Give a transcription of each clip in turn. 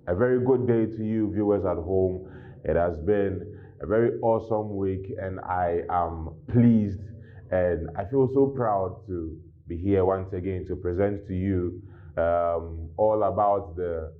A very good day to you, viewers at home. It has been a very awesome week, and I am pleased and I feel so proud to be here once again to present to you all about the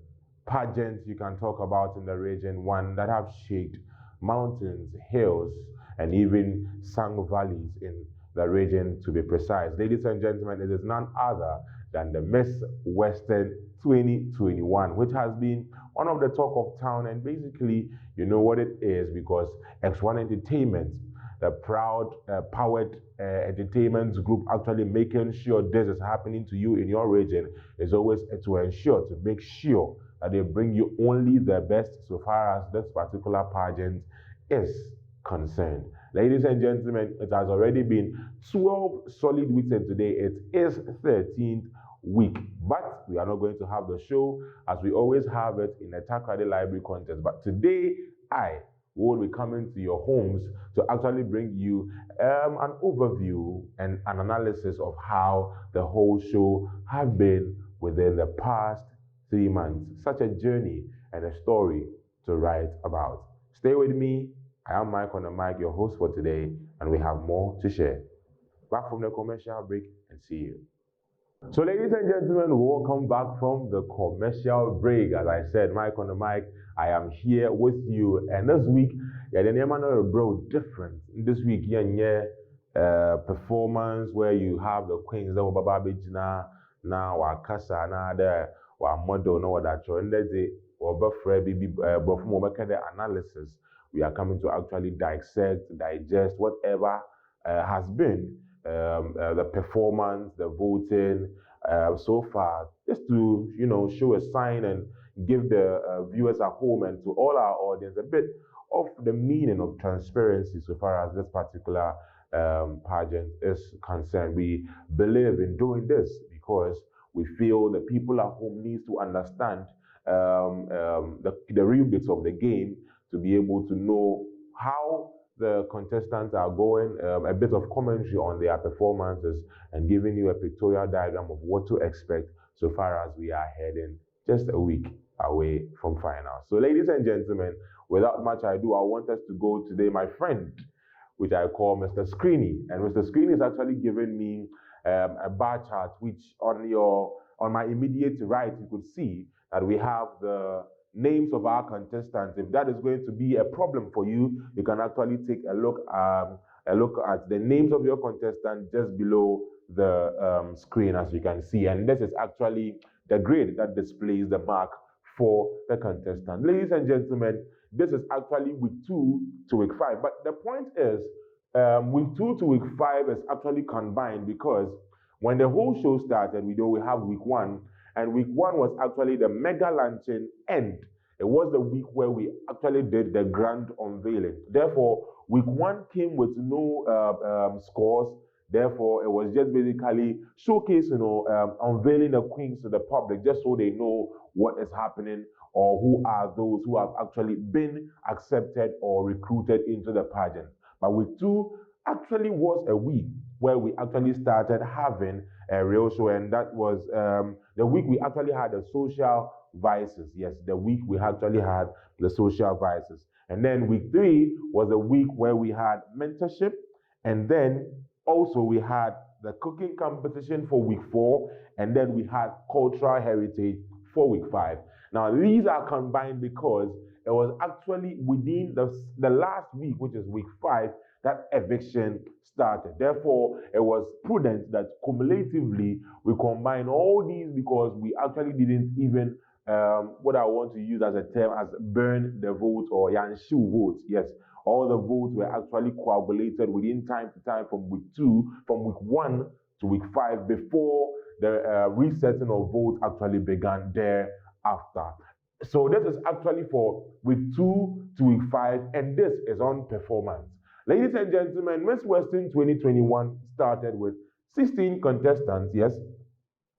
pageants you can talk about in the region, one that have shaped mountains, hills, and even sung valleys in the region, to be precise. Ladies and gentlemen, it is none other than the Miss Western 2021, which has been one of the talk of town. And basically, you know what it is because X1 Entertainment, the proud, powered entertainment group, actually making sure this is happening to you in your region, is always to ensure, to make sure that they bring you only the best so far as this particular pageant is concerned. Ladies and gentlemen, it has already been 12 solid weeks, and today it is 13th week. But we are not going to have the show as we always have it in a Takrady Library contest. But today, I will be coming to your homes to actually bring you an overview and an analysis of how the whole show have been within the past 3 months. Such a journey and a story to write about. Stay with me. I am Mike on the mic, your host for today, and we have more to share. Back from the commercial break and see you. So, ladies and gentlemen, welcome back from the commercial break. As I said, Mike on the mic, I am here with you. And this week, yeah, the name of bro different. This week, yeah, performance where you have the queens that were Bababijina, now Wakasa, now there, wa model, no that you and the or buffer baby the analysis. We are coming to actually dissect, digest whatever has been the performance, the voting so far, just to show a sign and give the viewers at home and to all our audience a bit of the meaning of transparency so far as this particular pageant is concerned. We believe in doing this because we feel the people at home needs to understand the real bits of the game to be able to know how the contestants are going, a bit of commentary on their performances, and giving you a pictorial diagram of what to expect so far as we are heading just a week away from finals. So, ladies and gentlemen, without much ado, I want us to go today, my friend, which I call Mr. Screeny. And Mr. Screeny is actually giving me a bar chart, which on my immediate right, you could see that we have the names of our contestants. If that is going to be a problem for you, you can actually take a look at the names of your contestants just below the screen, as you can see. And this is actually the grade that displays the mark for the contestant. Ladies and gentlemen, this is actually week 2 to week 5. But the point is, week 2 to week 5 is actually combined because when the whole show started, we have week 1. And week 1 was actually the mega launching, and it was the week where we actually did the grand unveiling. Therefore, week 1 came with no scores. Therefore, it was just basically showcasing, unveiling the queens to the public, just so they know what is happening or who are those who have actually been accepted or recruited into the pageant. But week 2 actually was a week where we actually started having a real show, and that was the week we actually had the social vices. Yes, the week we actually had the social vices. And then week 3 was a week where we had mentorship, and then also we had the cooking competition for week 4, and then we had cultural heritage for week 5. Now these are combined because it was actually within the last week, which is week 5, that eviction started. Therefore, it was prudent that cumulatively we combine all these because we actually didn't even, what I want to use as a term, as burn the vote or yanshu votes. Yes, all the votes were actually coagulated within time to time from week 1 to week 5 before the resetting of votes actually began thereafter. So this is actually for week 2 to week 5, and this is on performance. Ladies and gentlemen, Miss Western 2021 started with 16 contestants. Yes,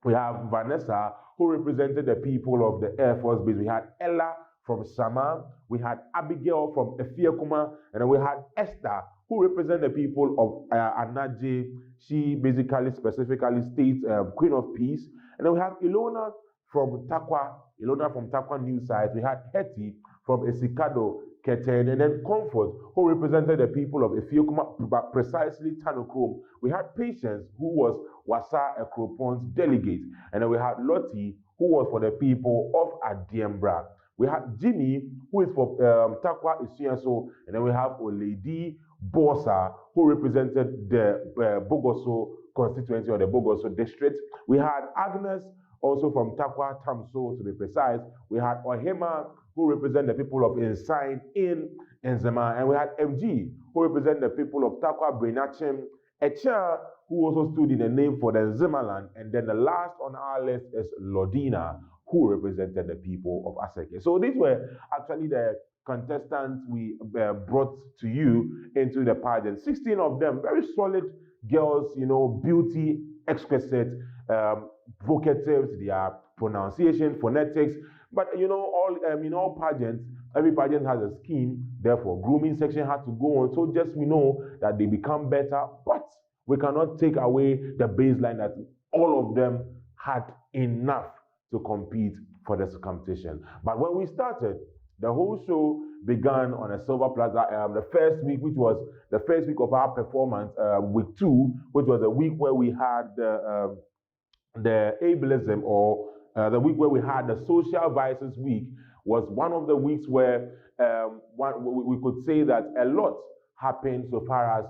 we have Vanessa, who represented the people of the Air Force Base. We had Ella from Sama. We had Abigail from Efiakuma. And then we had Esther, who represented the people of Anaje. She basically specifically states Queen of Peace. And then we have Ilona from Takwa, Ilona from Takwa News Side, we had Hattie from Esikado, Keten, and then Comfort, who represented the people of Ethiopia, but precisely Tanokrom. We had Patience, who was Wasa Ekropon's delegate, and then we had Lottie, who was for the people of Adiembra. We had Jimmy, who is for Takwa Isuyanso, and then we have Oledi Bosa, who represented the Bogoso constituency or the Bogoso district. We had Agnes, also from Takwa Tamso to be precise. We had Ohema, who represent the people of Inside in Nzema, and we had MG, who represent the people of Takwa Brenachim, Echa, who also stood in the name for the Nzemaland, and then the last on our list is Lodina, who represented the people of Aseke. So these were actually the contestants we brought to you into the pageant. 16 of them, very solid girls, beauty, exquisite, vocatives, their pronunciation, phonetics. But all pageants, every pageant has a scheme. Therefore, grooming section had to go on. So just we know that they become better, but we cannot take away the baseline that all of them had enough to compete for this competition. But when we started, the whole show began on a Silver Plaza. The first week, which was the first week of our performance, week 2, which was a week where we had the ableism, or the week where we had the social vices week, was one of the weeks where we could say that a lot happened so far as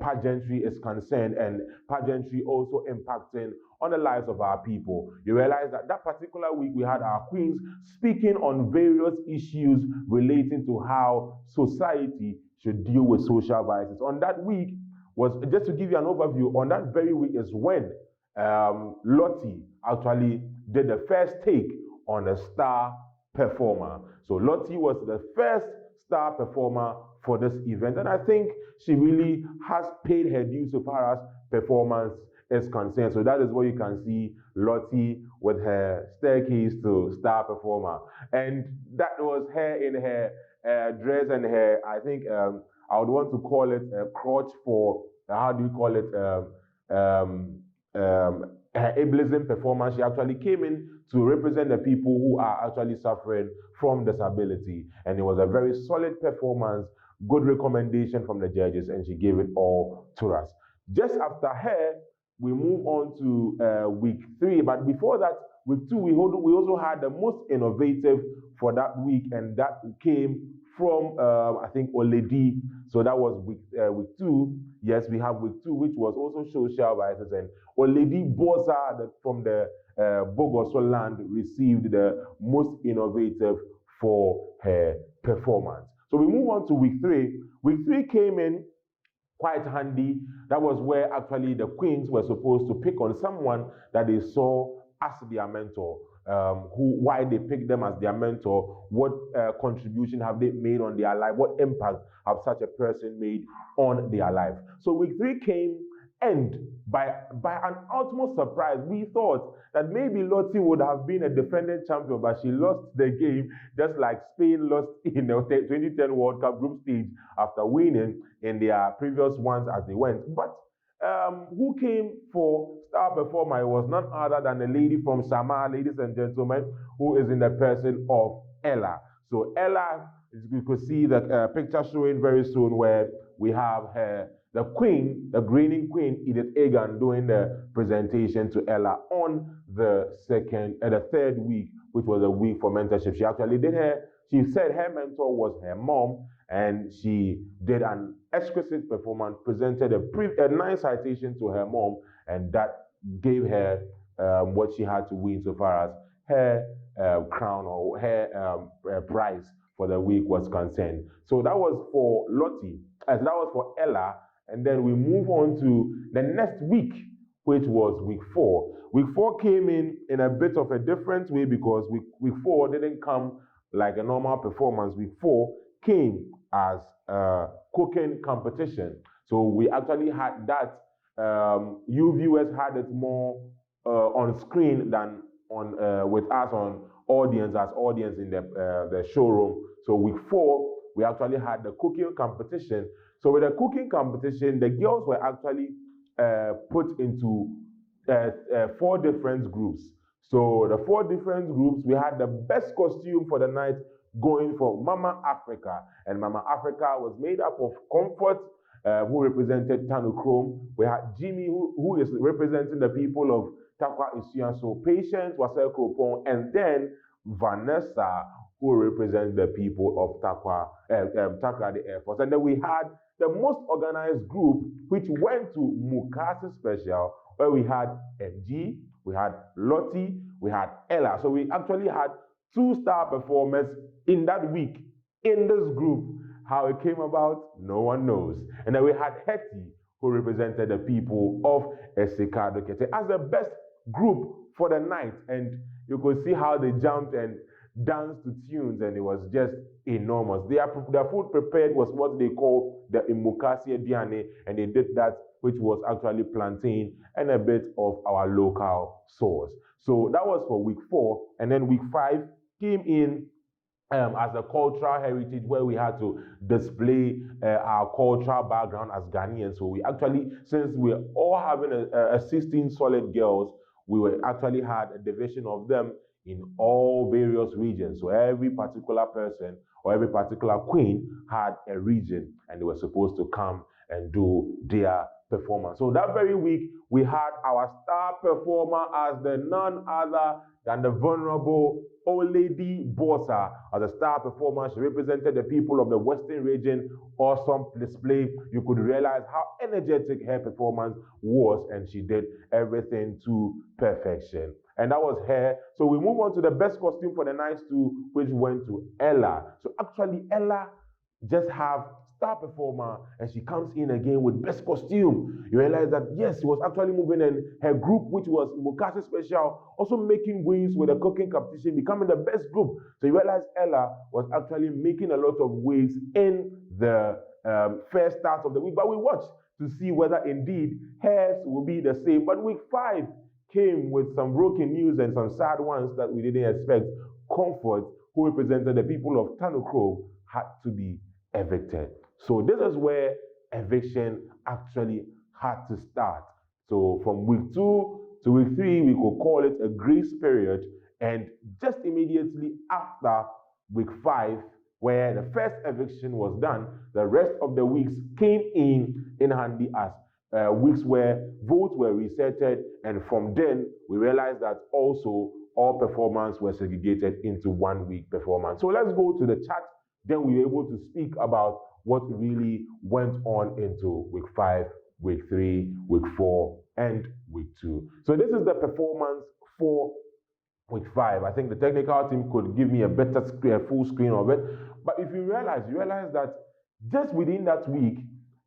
pageantry is concerned, and pageantry also impacting on the lives of our people. You realize that that particular week we had our queens speaking on various issues relating to how society should deal with social vices. On that week was, just to give you an overview, on that very week is when Lottie actually did the first take on a star performer. So Lottie was the first star performer for this event, and I think she really has paid her dues so far as performance is concerned. So that is what you can see Lottie with her staircase to star performer, and that was her in her dress and her, I think I would want to call it a crotch for, how do you call it, her ableism performance. She actually came in to represent the people who are actually suffering from disability, and it was a very solid performance, good recommendation from the judges, and she gave it all to us. Just after her, we move on to week 3, but before that, week 2, we also had the most innovative for that week, and that came from, I think, Oledi. So that was week 2. Yes, we have week 2, which was also social vices, and Oledi Bosa from the Bogoso land received the most innovative for her performance. So we move on to week 3. Week 3 came in quite handy. That was where actually the queens were supposed to pick on someone that they saw as their mentor. Why they picked them as their mentor, what contribution have they made on their life, what impact have such a person made on their life. So week 3 came, and by an ultimate surprise, we thought that maybe Lottie would have been a defending champion, but she lost the game, just like Spain lost in the 2010 World Cup group stage after winning in their previous ones as they went. But who came for star performer? It was none other than a lady from Sama, ladies and gentlemen, who is in the person of Ella. So Ella, you could see the picture showing very soon, where we have her, the queen, the grinning queen, Edith Egan, doing the presentation to Ella on the third week, which was a week for mentorship. She actually she said her mentor was her mom, and she did an exquisite performance, presented a nice citation to her mom, and that gave her what she had to win so far as her crown or her prize for the week was concerned. So that was for Lottie, as that was for Ella. And then we move on to the next week, which was week 4. Week 4 came in a bit of a different way, because week 4 didn't come like a normal performance. Week 4 came as a cooking competition. So we actually had that. You viewers had it more on screen than on with us on audience in the showroom. So week 4, we actually had the cooking competition. So with the cooking competition, the girls were actually put into 4 different groups. So the 4 different groups, we had the best costume for the night going for Mama Africa. And Mama Africa was made up of Comfort, who represented Tanukrom. We had Jimmy, who is representing the people of Takwa Isuan. So Patience, Wasel Kropon, and then Vanessa, who represents the people of Takwa the Air Force. And then we had the most organized group, which went to Mukasi Special, where we had MG, we had Lottie, we had Ella. So we actually had 2 star performers in that week in this group. How it came about, no one knows. And then we had Hattie, who represented the people of Esikado Kete as the best group for the night. And you could see how they jumped and danced to tunes, and it was just enormous. Their food prepared was what they call the Imukasi Diane, and they did that, which was actually plantain and a bit of our local sauce. So that was for week 4, and then week 5 came in as a cultural heritage, where we had to display our cultural background as Ghanaians. So we actually, since we're all having a 16 solid girls, we were actually had a division of them in all various regions. So every particular person or every particular queen had a region, and they were supposed to come and do their performance. So that very week, we had our star performer as the none other than the venerable Oledi Bosa as a star performer. She represented the people of the Western region. Awesome display. You could realize how energetic her performance was, and she did everything to perfection. And that was her. So we move on to the best costume for the night 2, which went to Ella. So actually, Ella just have star performer, and she comes in again with best costume. You realize that yes, she was actually moving, and her group, which was Mukasi Special, also making waves with the cooking competition, becoming the best group. So you realize Ella was actually making a lot of waves in the first start of the week. But we watched to see whether indeed hers will be the same. But week 5 came with some broken news and some sad ones that we didn't expect. Comfort, who represented the people of Tanukro, had to be evicted. So this is where eviction actually had to start. So from week 2 to week 3, we could call it a grace period. And just immediately after week 5, where the first eviction was done, the rest of the weeks came in handy as weeks where votes were resetted, and from then we realized that also all performance were segregated into 1 week performance. So let's go to the chat. Then we were able to speak about what really went on into week 5, week 3, week 4, and week 2. So this is the performance for week 5. I think the technical team could give me a better full screen of it. But if you realize that just within that week,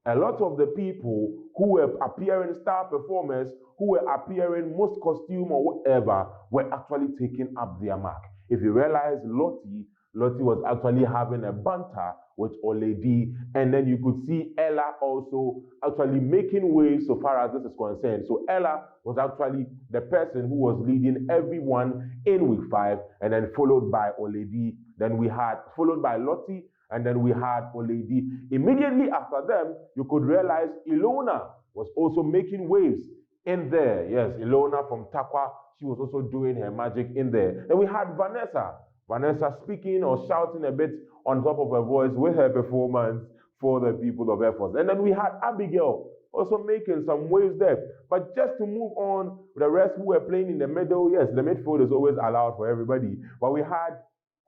a lot of the people who were appearing star performers, who were appearing most costume or whatever, were actually taking up their mark. If you realize Lottie was actually having a banter with Oledi, and then you could see Ella also actually making waves so far as this is concerned. So Ella was actually the person who was leading everyone in week 5, and then followed by Oledi. Then we had followed by Lottie, and then we had Oledi. Immediately after them, you could realize Ilona was also making waves in there. Yes, Ilona from Takwa, she was also doing her magic in there. Then we had Vanessa speaking or shouting a bit on top of her voice with her performance for the people of Air Force. And then we had Abigail also making some waves there. But just to move on, the rest who were playing in the middle, yes, the midfield is always allowed for everybody. But we had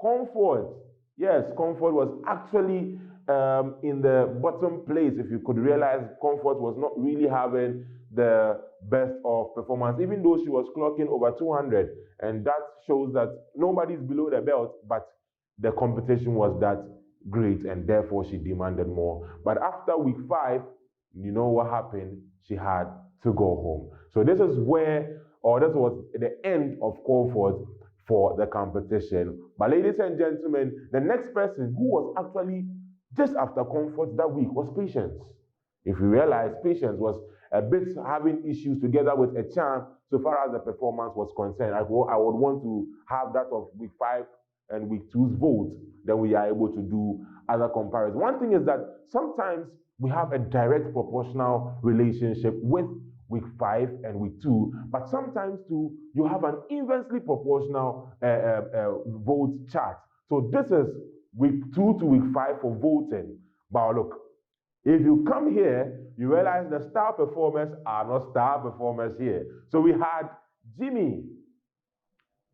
Comfort. Yes, Comfort was actually in the bottom place. If you could realize, Comfort was not really having the best of performance, even though she was clocking over 200. And that shows that nobody's below the belt, but the competition was that great, and therefore she demanded more. But after week 5, you know what happened? She had to go home. So this is where, or this was the end of Comfort for the competition. But ladies and gentlemen, the next person who was actually just after Comfort that week was Patience. If you realize, Patience was a bit having issues together with a charm so far as the performance was concerned. I would want to have that of week 5 and week 2's vote, then we are able to do other comparisons. One thing is that sometimes we have a direct proportional relationship with week 5 and week 2, but sometimes too you have an inversely proportional vote chart. So this is week 2 to week 5 for voting. But look, if you come here, you realize the star performers are not star performers here. So we had Jimmy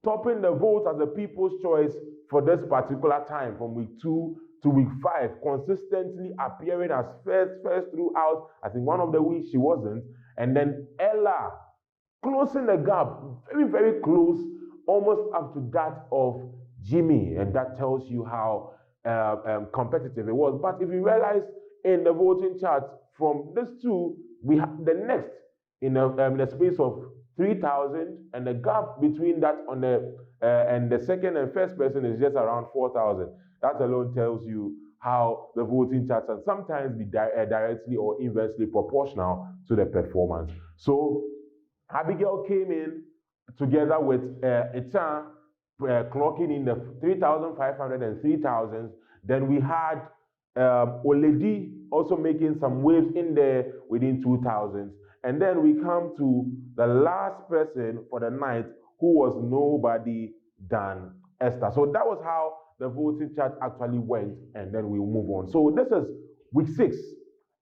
topping the vote as the people's choice for this particular time from week 2 to week 5, consistently appearing as first throughout. I think one of the weeks she wasn't. And then Ella closing the gap, very, very close, almost up to that of Jimmy. And that tells you how competitive it was. But if you realize in the voting charts, from these two, we have the next in the space of 3,000, and the gap between that on the and the second and first person is just around 4,000. That alone tells you how the voting charts can sometimes be directly or inversely proportional to the performance. So Abigail came in together with Etan, clocking in the 3,500 and 3,000. Then we had Oledi also making some waves in there within 2,000. And then we come to the last person for the night, who was nobody than Esther. So that was how the voting chart actually went, and then we move on. So this is week 6,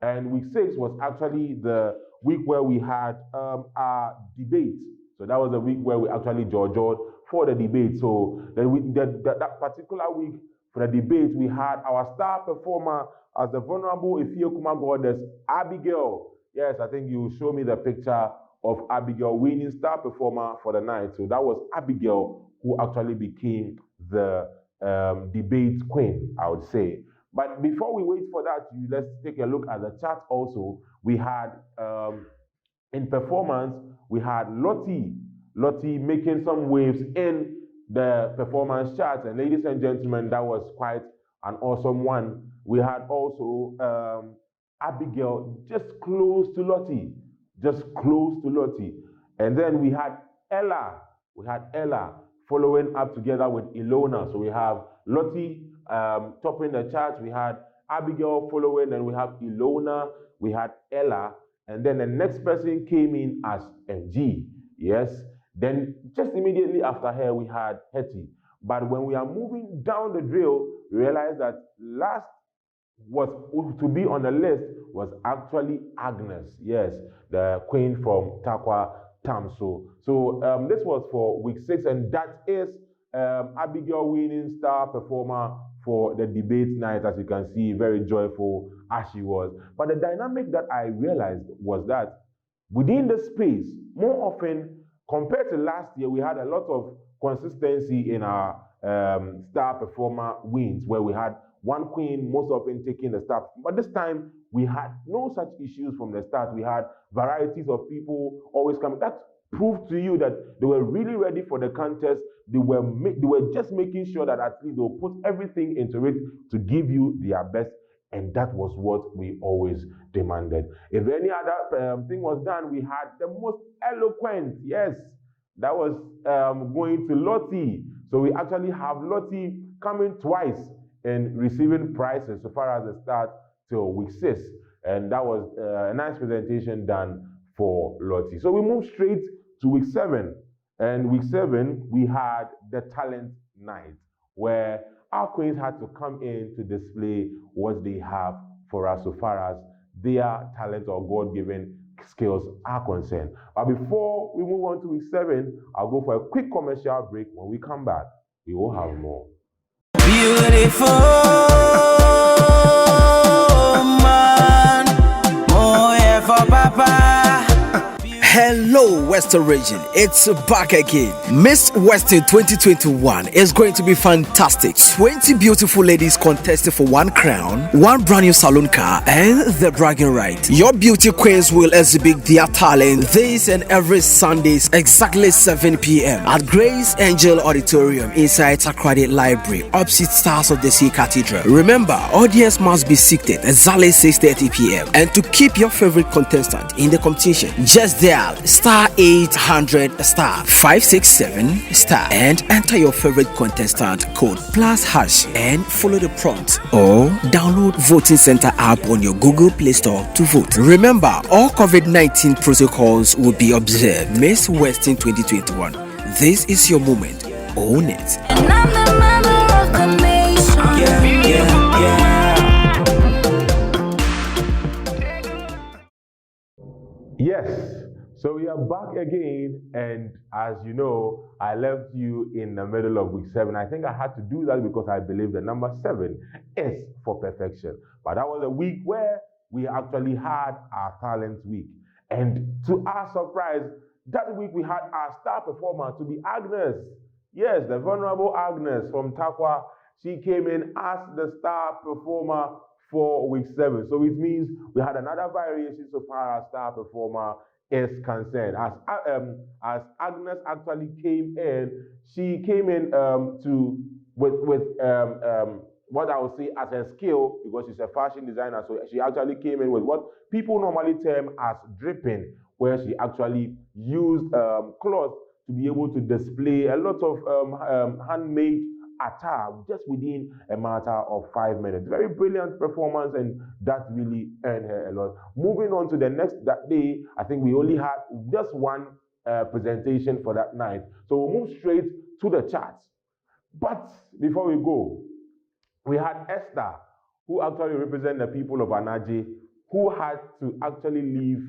and week 6 was actually the week where we had our debate. So that was the week where we actually jojoed for the debate. So then that particular week for the debate, we had our star performer as the vulnerable Ethiokuma goddess, Abigail. Yes, I think you show me the picture of Abigail winning star performer for the night. So that was Abigail who actually became the debate queen, I would say. But before we wait for that, let's take a look at the chart also. We had, in performance, we had Lottie making some waves in the performance chart. And ladies and gentlemen, that was quite an awesome one. We had also Abigail just close to Lottie. And then we had Ella following up together with Ilona. So we have Lottie topping the charts, we had Abigail following, and we have Ilona, we had Ella, and then the next person came in as MG. Yes. Then just immediately after her, we had Hattie. But when we are moving down the drill, we realize that last was to be on the list was actually Agnes. Yes, the queen from Takwa Tamso. So this was for week 6, and that is Abigail winning star performer for the debate night. As you can see, very joyful as she was. But the dynamic that I realized was that within the space, more often compared to last year, we had a lot of consistency in our star performer wins, where we had one queen most often taking the start. But this time, we had no such issues from the start. We had varieties of people always coming. That proved to you that they were really ready for the contest. They were just making sure that at least they'll put everything into it to give you their best. And that was what we always demanded. If any other thing was done, we had the most eloquent. Yes, that was going to Lottie. So we actually have Lottie coming twice and receiving prizes so far as the start till week 6. And that was a nice presentation done for Lottie. So we move straight to week 7. And week 7, we had the talent night, where our queens had to come in to display what they have for us so far as their talent or God-given skills are concerned. But before we move on to week 7, I'll go for a quick commercial break. When we come back, we will have more. Beautiful man, more for Papa. Hello, Western Region. It's back again. Miss Western 2021 is going to be fantastic. 20 beautiful ladies contesting for one crown, one brand new saloon car, and the bragging right. Your beauty queens will exhibit their talent this and every Sundays, exactly 7 p.m. at Grace Angel Auditorium inside Takrady Library, opposite Stars of the Sea Cathedral. Remember, audience must be seated exactly 6:30 p.m. And to keep your favorite contestant in the competition just there dial *800 *567 and enter your favorite contestant code +# and follow the prompt, or download Voting Center app on your Google Play Store to vote. Remember, all COVID-19 protocols will be observed. Miss Western 2021. This is your moment. Own it. And I'm the mother of the nation. Yes, so we are back again, and as you know, I left you in the middle of week 7. I think I had to do that because I believe the number 7 is for perfection. But that was a week where we actually had our talent week. And to our surprise, that week we had our star performer to be Agnes. Yes, the vulnerable Agnes from Takwa. She came in as the star performer for week 7. So it means we had another variation so far as star performer is concerned. As Agnes actually came in, she came in with what I would say as a skill, because she's a fashion designer. So she actually came in with what people normally term as dripping, where she actually used cloth to be able to display a lot of handmade attire just within a matter of 5 minutes. Very brilliant performance, and that really earned her a lot. Moving on to the next that day, I think we only had just one presentation for that night. So we'll move straight to the charts. But before we go, we had Esther, who actually represents the people of Anaje, who had to actually leave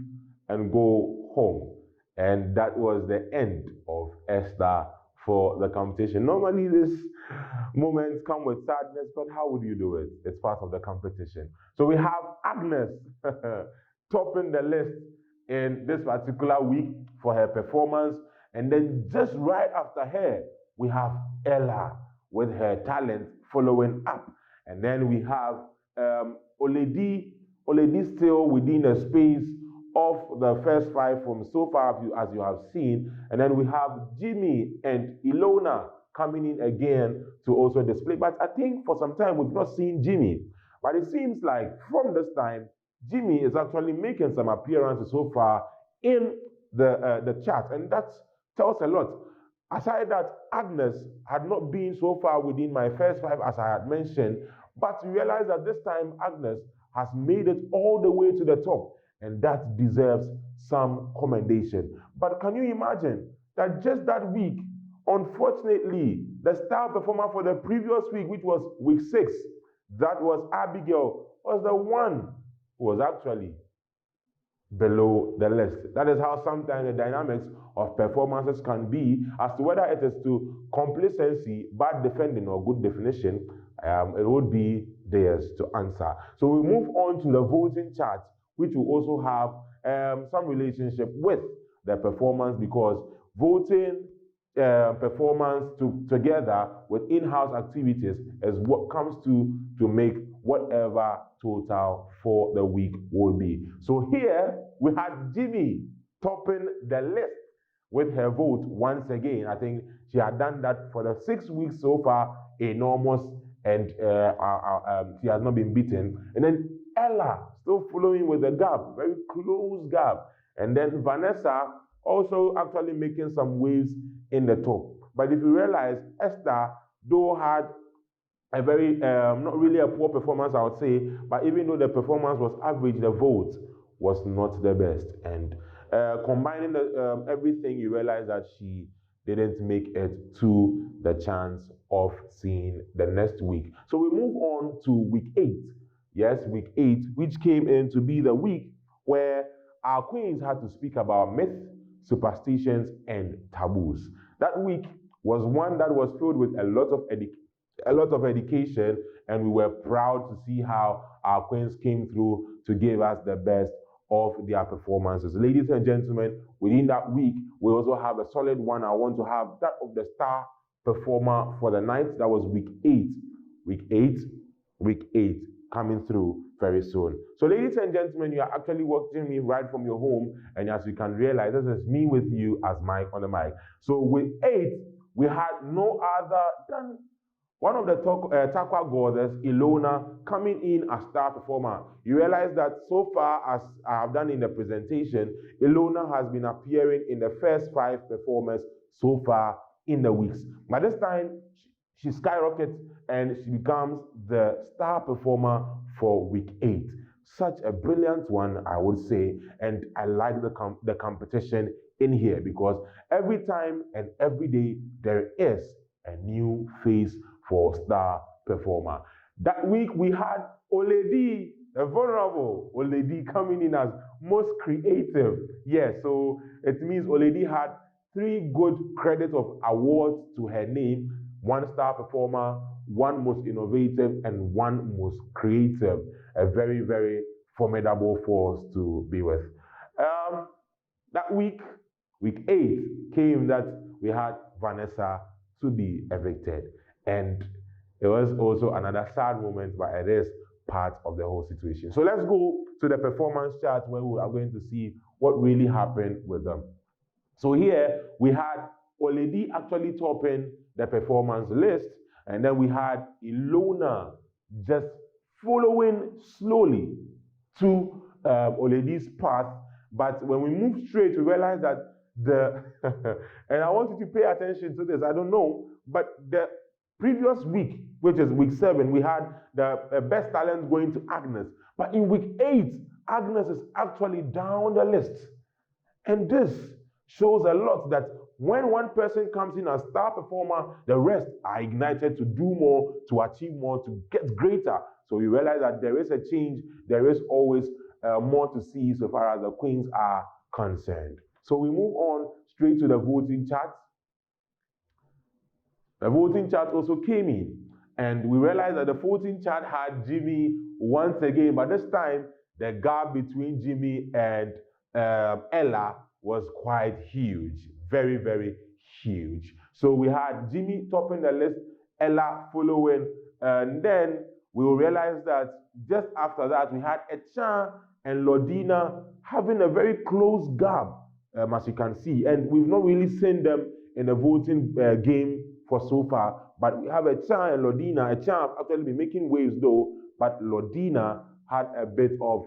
and go home. And that was the end of Esther for the competition. Normally, these moments come with sadness, but how would you do it? It's part of the competition. So we have Agnes topping the list in this particular week for her performance. And then just right after her, we have Ella with her talent following up. And then we have Oledi still within the space of the first 5 from so far as you have seen. And then we have Jimmy and Ilona coming in again to also display. But I think for some time we've not seen Jimmy. But it seems like from this time, Jimmy is actually making some appearances so far in the chat. And that tells a lot. Aside that, Agnes had not been so far within my first 5 as I had mentioned, but we realize that this time Agnes has made it all the way to the top, and that deserves some commendation. But can you imagine that just that week, unfortunately, the star performer for the previous week, which was week 6, that was Abigail, was the one who was actually below the list. That is how sometimes the dynamics of performances can be, as to whether it is to complacency, bad defending, or good definition. It would be theirs to answer. So we move on to the voting chart, which will also have some relationship with the performance, because voting performance together with in-house activities is what comes to make whatever total for the week will be. So here we had Jimmy topping the list with her vote once again. I think she had done that for the 6 weeks so far, enormous, and she has not been beaten. And then Ella still following with the gap, very close gap. And then Vanessa also actually making some waves in the top. But if you realize, Esther, though, had a very, not really a poor performance, I would say, but even though the performance was average, the vote was not the best. And combining everything, you realize that she didn't make it to the chance of seeing the next week. So we move on to week 8. Yes, week 8, which came in to be the week where our queens had to speak about myth, superstitions, and taboos. That week was one that was filled with a lot of education, and we were proud to see how our queens came through to give us the best of their performances. Ladies and gentlemen, within that week, we also have a solid one. I want to have that of the star performer for the night. That was week 8. Week 8 coming through very soon. So ladies and gentlemen, you are actually watching me right from your home, and as you can realize, this is me with you as Mike on the mic. So with 8, we had no other than one of the Takwa goddess, Ilona, coming in as star performer. You realize that so far, as I have done in the presentation, Ilona has been appearing in the first 5 performers so far in the weeks. By this time, she skyrockets and she becomes the star performer for week 8. Such a brilliant one, I would say, and I like the competition in here because every time and every day there is a new face for star performer. That week we had Oledi, the vulnerable Oledi, coming in as most creative. Yes, so it means Oledi had 3 good credits of awards to her name: 1 star performer, 1 most innovative, and 1 most creative. A very, very formidable force to be with. That week 8 came that we had Vanessa to be evicted. And it was also another sad moment, but it is part of the whole situation. So let's go to the performance chart where we are going to see what really happened with them. So here we had Oledi actually topping the performance list, and then we had Ilona just following slowly to Oledi's path. But when we move straight, we realize that and I want you to pay attention to this. I don't know, but the previous week, which is week 7, we had the best talent going to Agnes. But in week 8, Agnes is actually down the list. And this shows a lot that when one person comes in as star performer, the rest are ignited to do more, to achieve more, to get greater. So you realize that there is a change. There is always more to see so far as the queens are concerned. So we move on straight to the voting chart. The voting chart also came in, and we realized that the voting chart had Jimmy once again, but this time the gap between Jimmy and Ella was quite huge, very, very huge. So we had Jimmy topping the list, Ella following, and then we will realize that just after that we had Echan and Lodina having a very close gap, as you can see, and we've not really seen them in the voting game for so far, but we have Echan and Lodina. Echan actually been making waves though, but Lodina had a bit of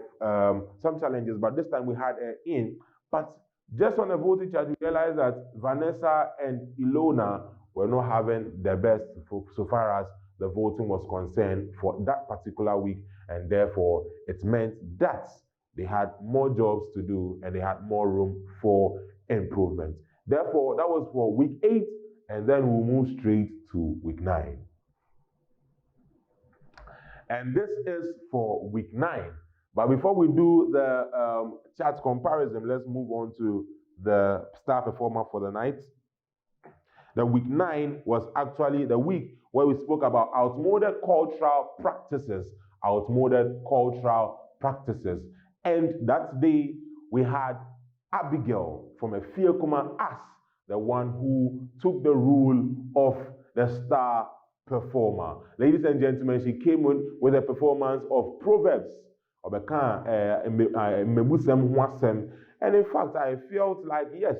some challenges, but this time we had her in. But just on the voting chart, we realized that Vanessa and Ilona were not having the best so far as the voting was concerned for that particular week, and therefore it meant that they had more jobs to do and they had more room for improvement. Therefore, that was for week 8, and then we'll move straight to week 9. And this is for week 9. But before we do the chart comparison, let's move on to the star performer for the night. The week 9 was actually the week where we spoke about outmoded cultural practices. And that day, we had Abigail from Efiekuma as the one who took the role of the star performer. Ladies and gentlemen, she came in with a performance of Proverbs. And in fact, I felt like, yes,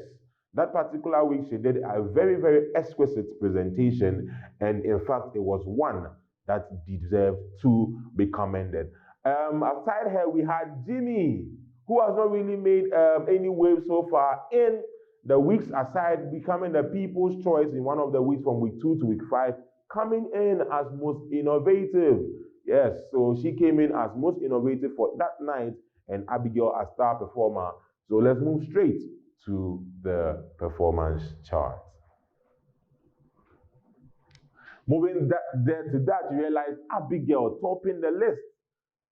that particular week she did a very, very exquisite presentation. And in fact, it was one that deserved to be commended. Outside her, we had Jimmy, who has not really made any waves so far in the weeks aside, becoming the people's choice in one of the weeks from week 2 to week 5, coming in as most innovative. Yes, so she came in as most innovative for that night, and Abigail as star performer. So let's move straight to the performance chart. Moving to that, you realize Abigail topping the list,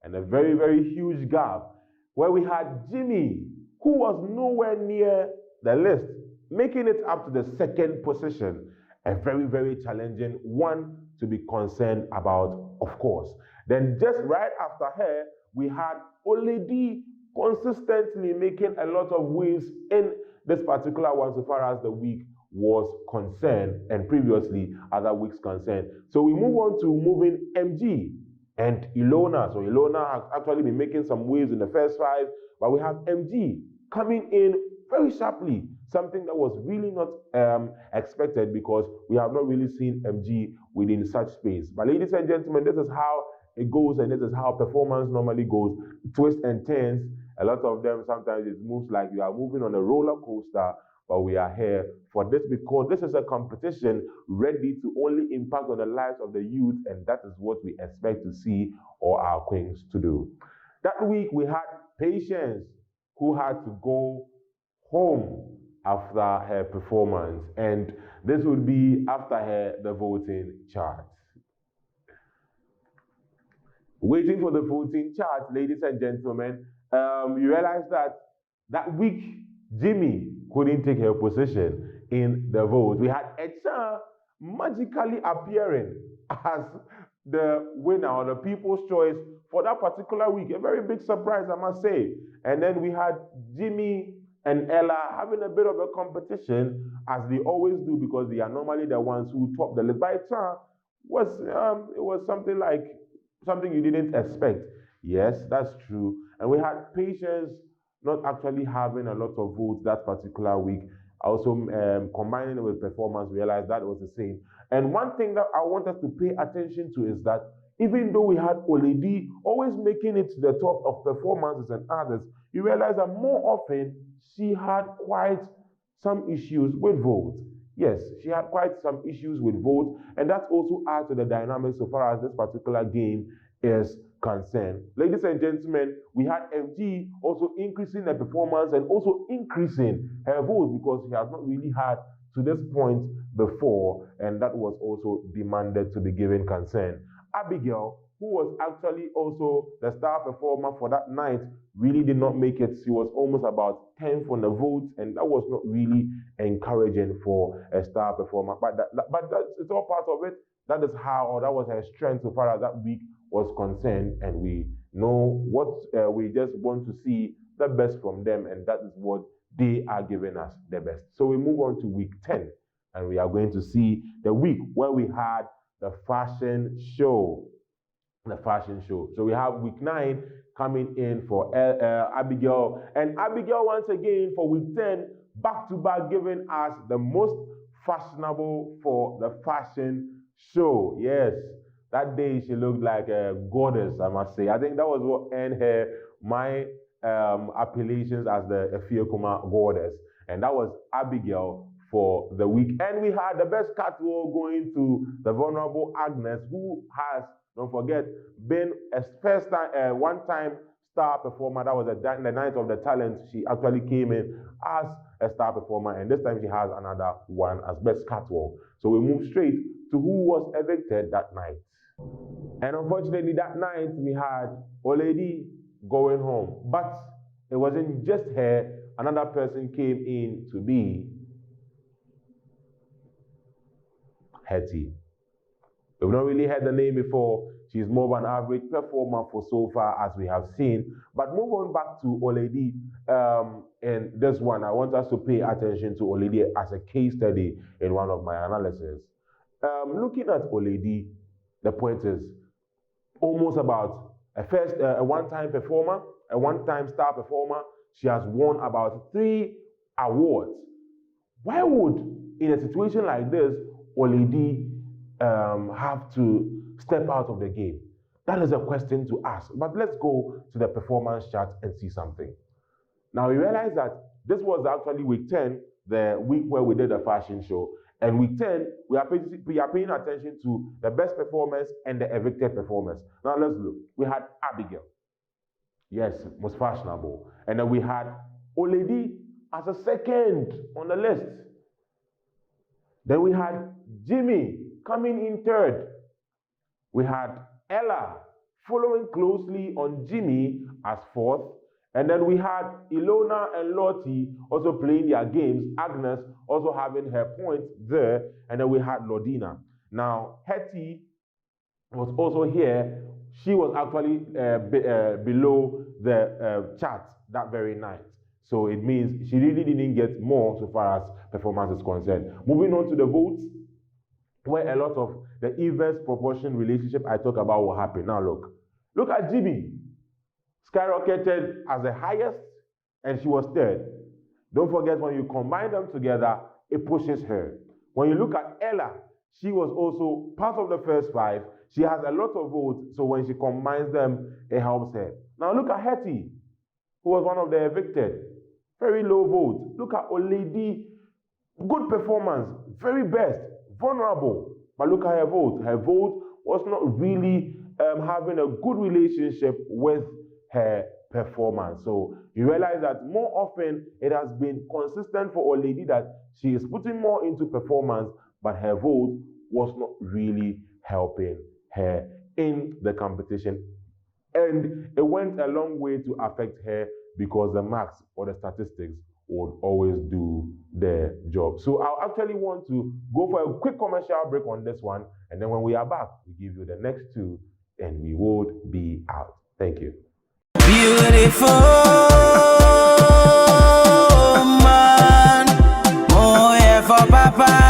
and a very, very huge gap where we had Jimmy, who was nowhere near the list, making it up to the 2nd position. A very, very challenging one to be concerned about, of course. Then just right after her, we had Oledi consistently making a lot of waves in this particular one so far as the week was concerned, and previously other weeks concerned. So we move on to moving MG and Ilona. So Ilona has actually been making some waves in the first 5, but we have MG coming in very sharply, something that was really not expected because we have not really seen MG within such space. But ladies and gentlemen, this is how it goes, and this is how performance normally goes. Twists and turns. A lot of them, sometimes it moves like you are moving on a roller coaster, but we are here for this because this is a competition ready to only impact on the lives of the youth, and that is what we expect to see all our queens to do. That week, we had Patience, who had to go home after her performance, and this would be after the voting chart. Waiting for the voting chart, ladies and gentlemen, you realize that week, Jimmy couldn't take her position in the vote. We had Echa magically appearing as the winner or the people's choice for that particular week. A very big surprise, I must say. And then we had Jimmy and Ella having a bit of a competition, as they always do, because they are normally the ones who top the list. But Echa was something you didn't expect. Yes, that's true. And we had Patience not actually having a lot of votes that particular week. Also, combining it with performance, realized that was the same. And one thing that I want us to pay attention to is that even though we had Oledi always making it to the top of performances and others, you realize that more often she had quite some issues with votes. Yes, she had quite some issues with votes, and that also adds to the dynamics so far as this particular game is concerned. Ladies and gentlemen, we had MG also increasing her performance and also increasing her votes because she has not really had to this point before, and that was also demanded to be given concern. Abigail, who was actually also the star performer for that night, really did not make it. She was almost about 10th on the votes, and that was not really encouraging for a star performer. But it's all part of it. That is how, or that was her strength so far as that week was concerned, and we know what we just want to see the best from them, and that is what they are giving us the best. So we move on to week 10, and we are going to see the week where we had the fashion show. So we have week 9 coming in for Abigail, and Abigail once again for week 10 back to back giving us the most fashionable for the fashion show. Yes, that day she looked like a goddess, I must say. I think that was what earned her my appellations as the Efiokoma goddess, and that was Abigail for the week. And we had the best catwalk going to the vulnerable Agnes, who has, don't forget, been a first time, one-time star performer. That was the night of the talent. She actually came in as a star performer, and this time she has another one as best catwalk. So we move straight to who was evicted that night. And unfortunately, that night we had Oledi going home, but it wasn't just her. Another person came in to be Hattie. We've not really heard the name before. She's more of an average performer for so far as we have seen. But move on back to Oledi. And this one, I want us to pay attention to Oledi as a case study in one of my analysis. Looking at Oledi, the point is almost about a one-time performer, a one-time star performer. She has won about 3 awards. Why would, in a situation like this, Oledi have to step out of the game? That is a question to ask. But let's go to the performance chart and see something. Now we realize that this was actually week 10, the week where we did the fashion show. And week 10, we are paying attention to the best performers and the evicted performers. Now let's look. We had Abigail. Yes, most fashionable. And then we had Oledi as a second on the list. Then we had Jimmy coming in third. We had Ella following closely on Jimmy as fourth. And then we had Ilona and Lottie also playing their games. Agnes also having her points there. And then we had Lodina. Now, Hattie was also here. She was actually below the chart that very night. So it means she really didn't get more so far as performance is concerned. Moving on to the votes, where a lot of the inverse proportion relationship I talk about will happen. Now look at Jimmy. Skyrocketed as the highest, and she was third. Don't forget, when you combine them together, it pushes her. When you look at Ella, she was also part of the first 5. She has a lot of votes, so when she combines them, it helps her. Now look at Hattie, who was one of the evicted. Very low vote. Look at Oledi, good performance, very best, vulnerable. But look at her vote. Her vote was not really having a good relationship with her performance. So you realize that more often it has been consistent for Oledi that she is putting more into performance, but her vote was not really helping her in the competition. And it went a long way to affect her because the marks or the statistics would always do their job. So I actually want to go for a quick commercial break on this one, and then when we are back, we give you the next 2, and we would be out. Thank you. Beautiful man, oh yeah for Papa.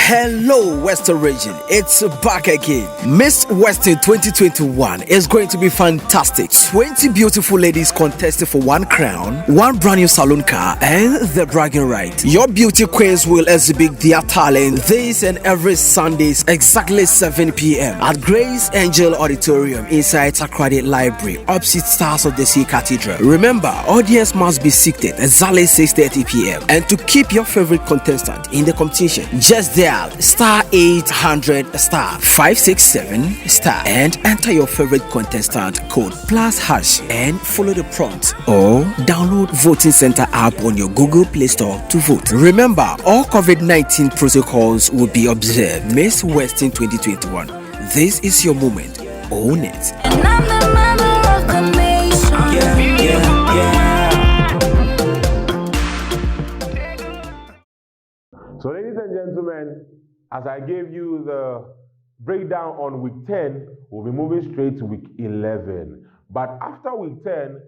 Hello, Western Region. It's back again. Miss Western 2021 is going to be fantastic. 20 beautiful ladies contesting for 1 crown, 1 brand new saloon car, and the bragging right. Your beauty queens will exhibit their talent this and every Sundays, exactly 7 p.m. at Grace Angel Auditorium inside Takrady Library, opposite Stars of the Sea Cathedral. Remember, audience must be seated exactly 6:30 p.m. And to keep your favorite contestant in the competition, just dial star 800 star 567 star and enter your favorite contestant code +# and follow the prompt, or download Voting Center app on your Google Play Store to vote. Remember, all COVID-19 protocols will be observed. Miss Western 2021, this is your moment. Own it. And I'm the mother of the nation. So ladies and gentlemen, as I gave you the breakdown on week 10, we'll be moving straight to week 11. But after week 10,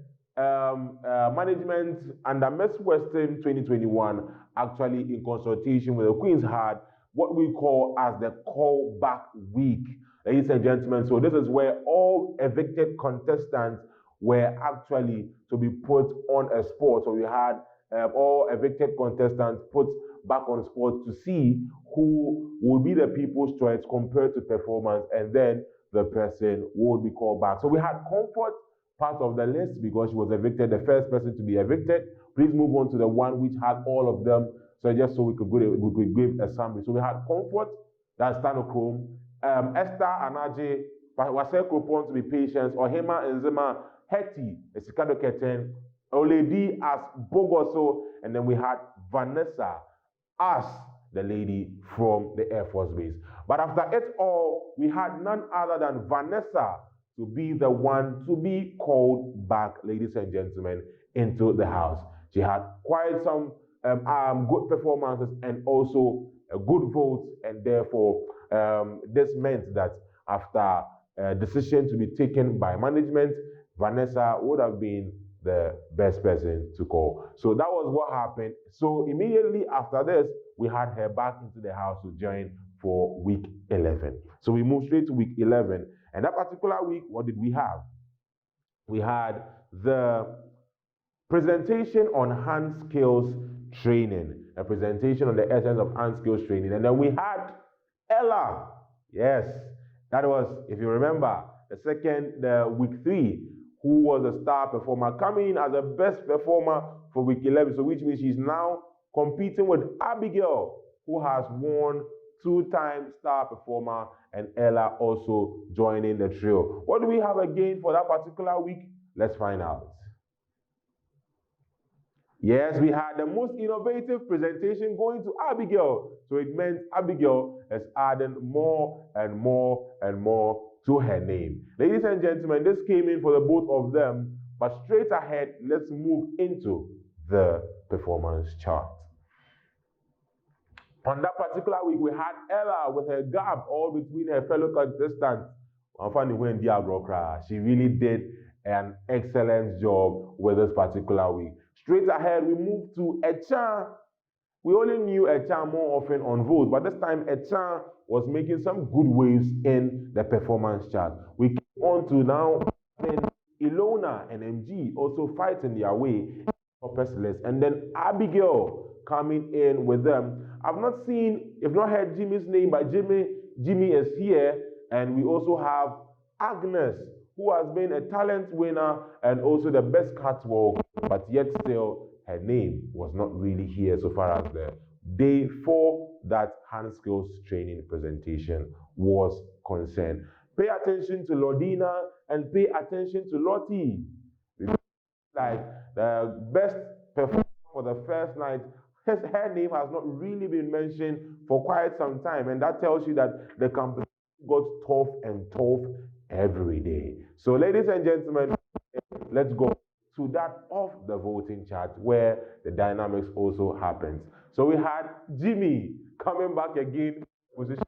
management under Miss Western 2021, actually in consultation with the Queens, had what we call as the callback week. Ladies and gentlemen, so this is where all evicted contestants were actually to be put on a spot. So we had all evicted contestants put back on spot to see who will be the people's choice compared to performance, and then the person would be called back. So we had Comfort part of the list because she was evicted, the first person to be evicted. Please move on to the one which had all of them, so just so we could give a summary. So we had Comfort, that's Stanochrome, Esther Anaje, Wase Kropon to be Patience, Ohema Nzema, Hattie, Esikado Keten, Oledi as Bogoso, and then we had Vanessa as the lady from the Air Force Base. But after it all, we had none other than Vanessa to be the one to be called back, ladies and gentlemen, into the house. She had quite some good performances and also a good vote, and therefore this meant that after a decision to be taken by management, Vanessa would have been the best person to call. So that was what happened. So immediately after this, we had her back into the house to join for week 11. So we moved straight to week 11. And that particular week, what did we have? We had the presentation on hand skills training, a presentation on the essence of hand skills training. And then we had Ella. Yes, that was, if you remember, the week 3, who was a star performer, coming in as the best performer for week 11. So which means she's now competing with Abigail, who has won 2-time star performer, and Ella also joining the trio. What do we have again for that particular week? Let's find out. Yes, we had the most innovative presentation going to Abigail. So it meant Abigail is adding more and more and more to her name. Ladies and gentlemen, this came in for the both of them, but straight ahead, let's move into the performance chart. On that particular week, we had Ella with her gap all between her fellow contestants. She really did an excellent job with this particular week. Straight ahead, we moved to Echan. We only knew Echan more often on votes, but this time Echan was making some good waves in the performance chart. We came on to now Ilona and MG also fighting their way toppers list. And then Abigail coming in with them. I've not seen, if not heard Jimmy's name, but Jimmy is here. And we also have Agnes, who has been a talent winner and also the best catwalk, but yet still her name was not really here so far as the day 4 that hand skills training presentation was concerned. Pay attention to Lordina and pay attention to Lottie. Like the best performer for the first night, her name has not really been mentioned for quite some time, and that tells you that the competition got tough and tough every day. So, ladies and gentlemen, let's go to that of the voting chart where the dynamics also happens. So we had Jimmy coming back again, position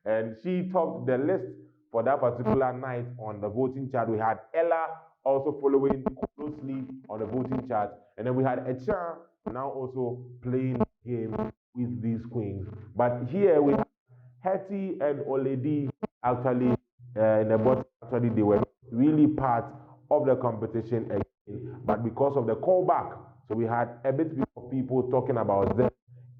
and she topped the list for that particular night on the voting chart. We had Ella also following closely on the voting chart, and then we had Echa now also playing the game with these queens. But here we have Hattie and Oledi actually in the bottom. Actually, they were really part of the competition again, but because of the callback, so we had a bit of people talking about them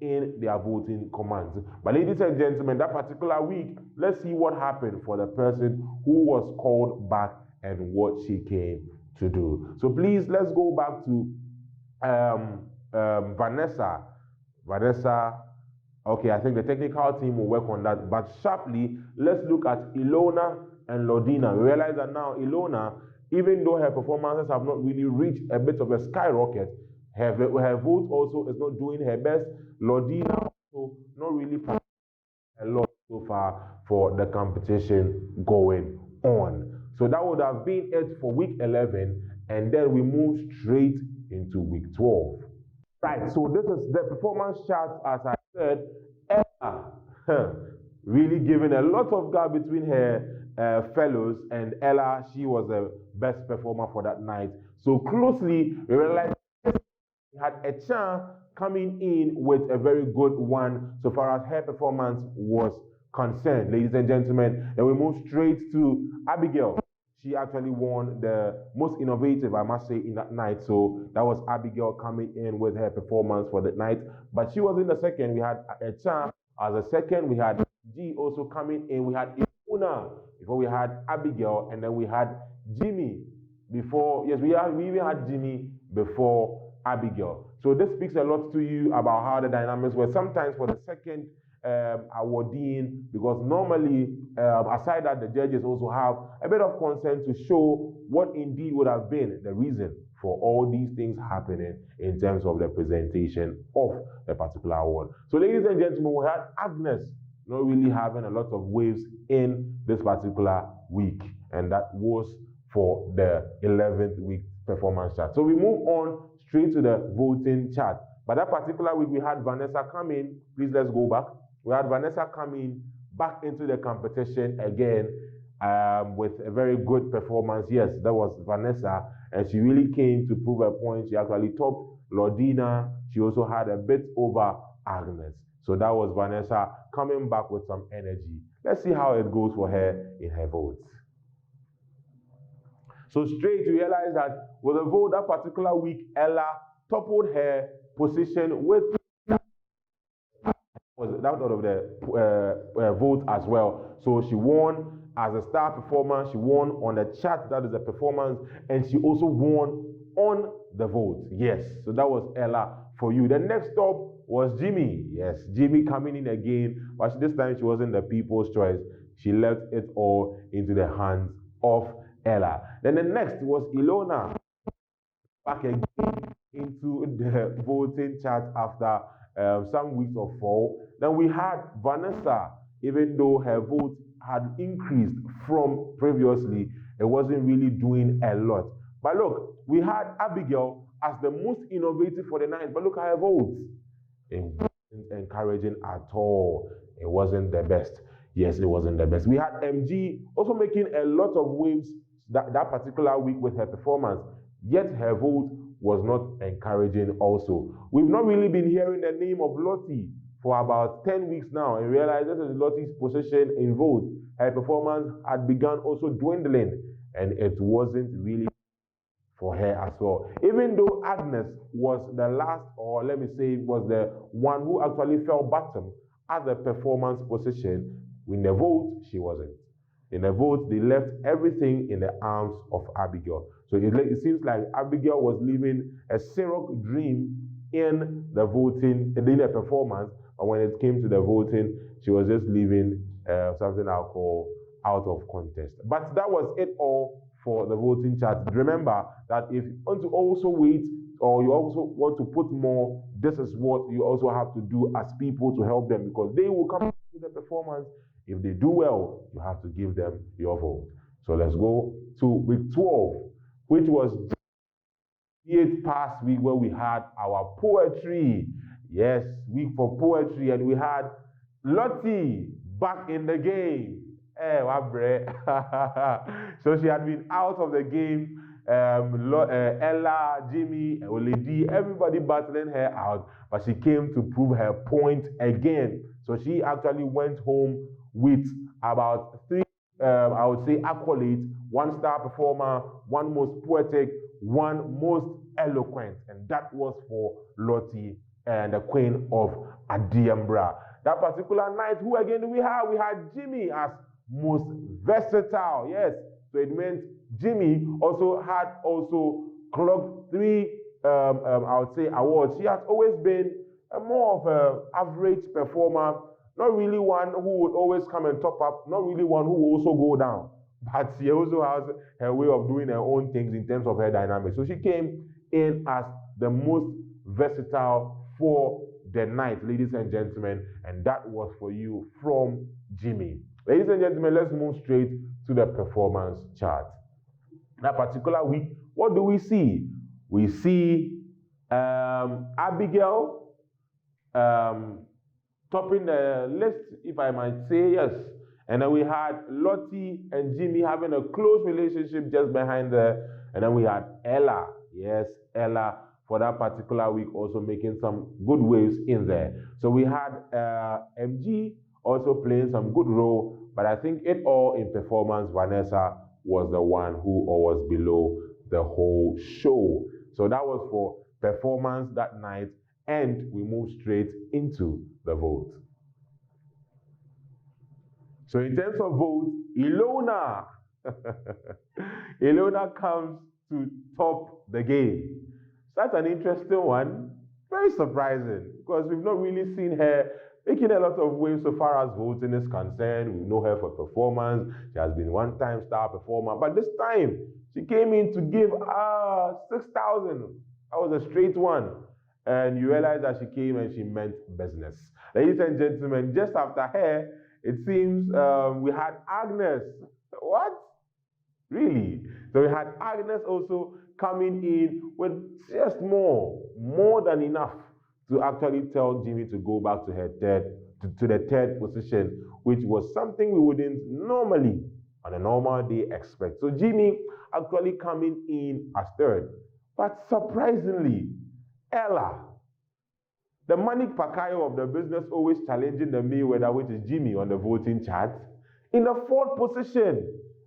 in their voting commands. But ladies and gentlemen, that particular week, let's see what happened for the person who was called back and what she came to do. So please, let's go back to Vanessa. Okay, I think the technical team will work on that. But sharply, let's look at Ilona and Lordina. We realize that now Ilona, even though her performances have not really reached a bit of a skyrocket, her vote also is not doing her best. Lordina also not really a lot so far for the competition going on. So that would have been it for week 11, and then we move straight into week 12. Right, so this is the performance chart. As I said, Ella really giving a lot of gap between her fellows, and Ella, she was the best performer for that night. So closely, we realized we had a chance coming in with a very good one so far as her performance was concerned. Ladies and gentlemen, then we move straight to Abigail. She actually won the most innovative, I must say, in that night. So that was Abigail coming in with her performance for the night. But she was in the second. We had a chance as a second. We had G also coming in. We had Una before we had Abigail, and then we had Jimmy before. Yes, we even had Jimmy before Abigail. So this speaks a lot to you about how the dynamics were. Sometimes for the second awarding, because normally aside that, the judges also have a bit of concern to show what indeed would have been the reason for all these things happening in terms of the presentation of the particular award. So ladies and gentlemen, we had Agnes not really having a lot of waves in this particular week, and that was for the 11th week performance chart. So we move on straight to the voting chart. But that particular week, we had Vanessa come in. Please, let's go back. We had Vanessa coming back into the competition again with a very good performance. Yes, that was Vanessa, and she really came to prove her point. She actually topped Lordina. She also had a bit over Agnes. So that was Vanessa coming back with some energy. Let's see how it goes for her in her votes. So straight, you realize that with the vote that particular week, Ella toppled her position with that out of the vote as well. So she won as a star performer. She won on the chart, that is the performance, and she also won on the vote. Yes, so that was Ella for you. The next stop was Jimmy. Yes, Jimmy coming in again, but this time she wasn't the people's choice. She left it all into the hands of Ella. Then the next was Ilona, back again into the voting chart after some weeks of fall. Then we had Vanessa, even though her vote had increased from previously, it wasn't really doing a lot. But look, we had Abigail as the most innovative for the night, but look at her votes. It wasn't encouraging at all. It wasn't the best. Yes, it wasn't the best. We had MG also making a lot of waves that particular week with her performance, yet her vote was not encouraging also. We've not really been hearing the name of Lottie for about 10 weeks now, and realize this is Lottie's position in vote. Her performance had begun also dwindling, and it wasn't really for her as well. Even though Agnes was the last, or let me say, was the one who actually fell bottom at the performance position, in the vote, she wasn't. In the vote, they left everything in the arms of Abigail. So it seems like Abigail was living a Ciroc dream in the voting, in the performance, but when it came to the voting, she was just living something I'll call out of contest. But that was it all for the voting chart. Remember that if you want to also wait, or you also want to put more, this is what you also have to do as people to help them, because they will come to the performance. If they do well, you have to give them your vote. So let's go to week 12, which was the past week, where we had our poetry. Yes, week for poetry, and we had Lottie back in the game. So she had been out of the game. Ella, Jimmy, Oledi, everybody battling her out, but she came to prove her point again. So she actually went home with about 3, I would say, accolades: 1-star performer, 1 most poetic, 1 most eloquent, and that was for Lottie and the Queen of Adiambra. That particular night, who again do we have? We had Jimmy as most versatile. Yes, so it meant Jimmy also clocked 3, I would say, awards. She has always been more of an average performer, not really one who would always come and top up, not really one who will also go down, but she also has her way of doing her own things in terms of her dynamics. So she came in as the most versatile for the night, ladies and gentlemen, and that was for you from Jimmy. Ladies and gentlemen, let's move straight to the performance chart. That particular week, what do we see? We see Abigail topping the list, if I might say, yes. And then we had Lottie and Jimmy having a close relationship just behind there. And then we had Ella, yes, Ella, for that particular week, also making some good waves in there. So we had MG also playing some good role, but I think it all in performance, Vanessa was the one who was below the whole show. So that was for performance that night, and we move straight into the vote. So in terms of vote, Ilona, Ilona comes to top the game. That's an interesting one, very surprising, because we've not really seen her making a lot of waves so far as voting is concerned. We know her for performance. She has been 1-time star performer, but this time she came in to give 6,000. That was a straight one. And you realize that she came and she meant business. Ladies and gentlemen, just after her, it seems we had Agnes. What? Really? So we had Agnes also coming in with just more than enough to actually tell Jimmy to go back to her the third position, which was something we wouldn't normally, on a normal day, expect. So Jimmy actually coming in as third. But surprisingly, Ella, the Manik Pakayo of the business, always challenging the Mayweather, which is Jimmy, on the voting chart, in the 4th position.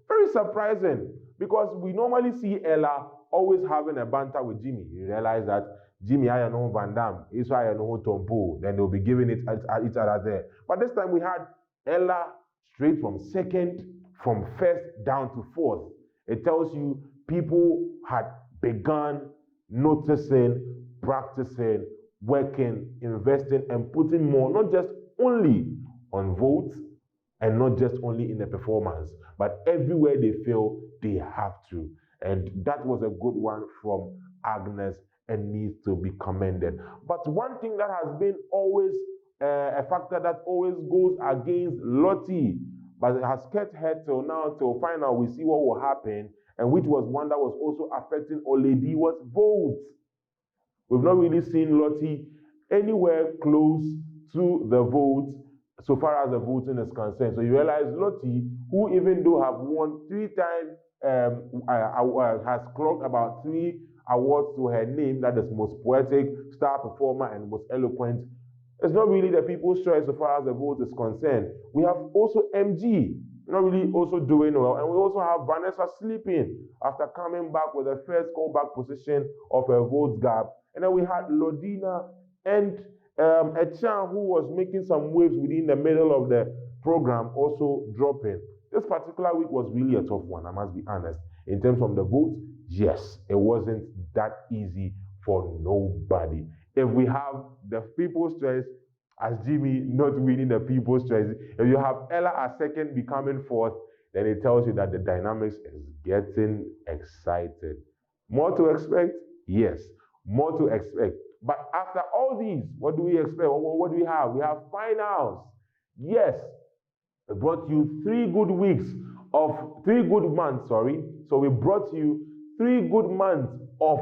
Very surprising, because we normally see Ella always having a banter with Jimmy. You realize that Jimmy, I know Van Damme, Israel, I know Tompo, then they'll be giving it at each other there. But this time we had Ella straight from 2nd, from 1st down to 4th. It tells you people had begun noticing, practicing, working, investing, and putting more, not just only on votes and not just only in the performance, but everywhere they feel they have to. And that was a good one from Agnes and needs to be commended. But one thing that has been always a factor that always goes against Lottie, but it has kept her till now, till final, we see what will happen, and which was one that was also affecting Oledi, was votes. We've not really seen Lottie anywhere close to the votes so far as the voting is concerned. So you realize Lottie, who even though have won 3 times, has clocked about 3 awards to her name, that is most poetic, star performer, and most eloquent. It's not really the people's choice so far as the vote is concerned. We have also MG. not really also doing well. And we also have Vanessa sleeping after coming back with the first callback position of a votes gap. And then we had Lodina and Echan, who was making some waves within the middle of the program, also dropping. This particular week was really a tough one, I must be honest. In terms of the votes, yes, it wasn't that easy for nobody. If we have the people's choice as Jimmy not winning the people's choice, if you have Ella as second becoming fourth, then it tells you that the dynamics is getting excited. More to expect? Yes, more to expect. But after all these, what do we expect? What do we have? We have finals. Yes, we brought you 3 good months, So we brought you 3 good months of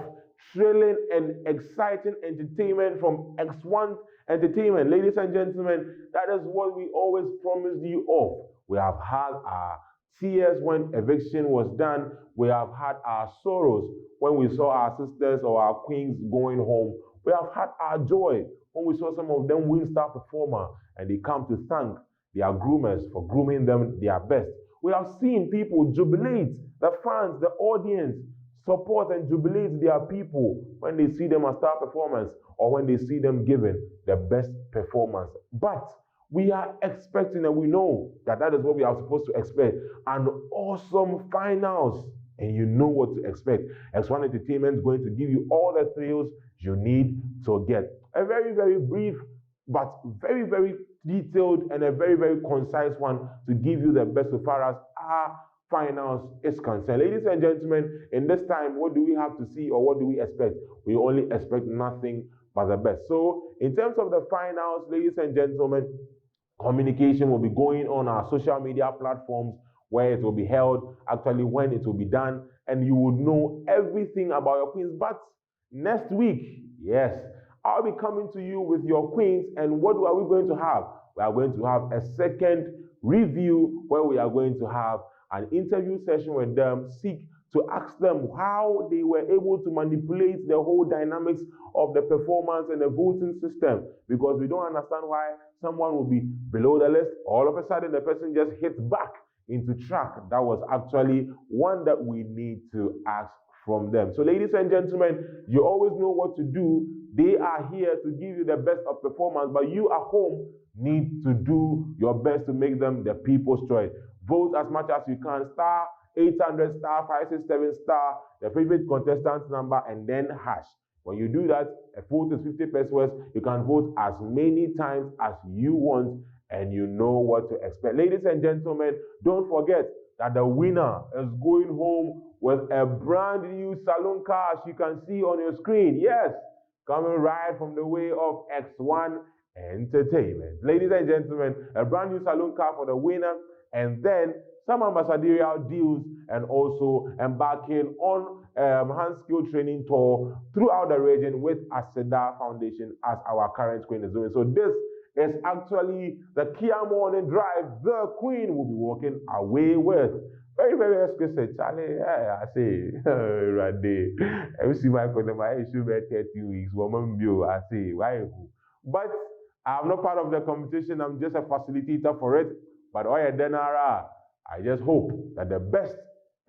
thrilling and exciting entertainment from X1 Entertainment. Ladies and gentlemen, that is what we always promised you of. We have had our tears when eviction was done. We have had our sorrows when we saw our sisters or our queens going home. We have had our joy when we saw some of them win star performer and they come to thank their groomers for grooming them their best. We have seen people jubilate, the fans, the audience, support and jubilate their people when they see them as star performers or when they see them giving the best performance. But we are expecting, and we know that that is what we are supposed to expect, an awesome finals. And you know what to expect. X1 Entertainment is going to give you all the thrills you need to get. A very, very brief, but very, very detailed and a very, very concise one to give you the best as far as our finals is concerned. Ladies and gentlemen, in this time, what do we have to see or what do we expect? We only expect nothing but the best. So in terms of the finals, ladies and gentlemen, communication will be going on our social media platforms where it will be held, actually when it will be done, and you would know everything about your queens. But next week, yes, I'll be coming to you with your queens, and what are we going to have? We are going to have a second review where we are going to have an interview session with them, seek to ask them how they were able to manipulate the whole dynamics of the performance and the voting system, because we don't understand why someone will be below the list, all of a sudden the person just hits back into track. That was actually one that we need to ask from them. So ladies and gentlemen, you always know what to do. They are here to give you the best of performance, but you at home need to do your best to make them the people's choice. Vote as much as you can, star 800 star 567 star, the favorite contestant number, and then hash. When you do that, a vote is 50 pesos. You can vote as many times as you want, and you know what to expect. Ladies and gentlemen, don't forget that the winner is going home with a brand new saloon car, as you can see on your screen. Yes, coming right from the way of X1 Entertainment. Ladies and gentlemen, a brand new saloon car for the winner, and then some ambassadorial deals, and also embarking on hand skill training tour throughout the region with Aseda Foundation as our current queen is doing. So this is actually the Kia Morning Drive the queen will be walking away with. Very, very exquisite. Charlie, I say, right there. Every see my issue by 30 weeks. I say, why? But I'm not part of the competition. I'm just a facilitator for it. But I just hope that the best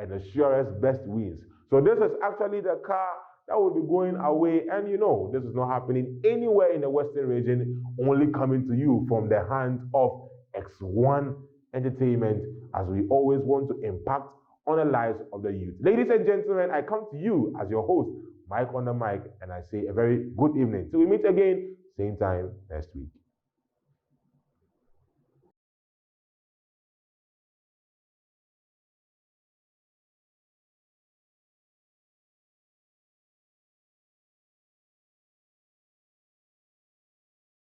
and the surest best wins. So this is actually the car that will be going away, and you know this is not happening anywhere in the Western region, only coming to you from the hands of X1 Entertainment, as we always want to impact on the lives of the youth. Ladies and gentlemen, I come to you as your host, Mike on the mic, and I say a very good evening. Till we meet again, same time next week.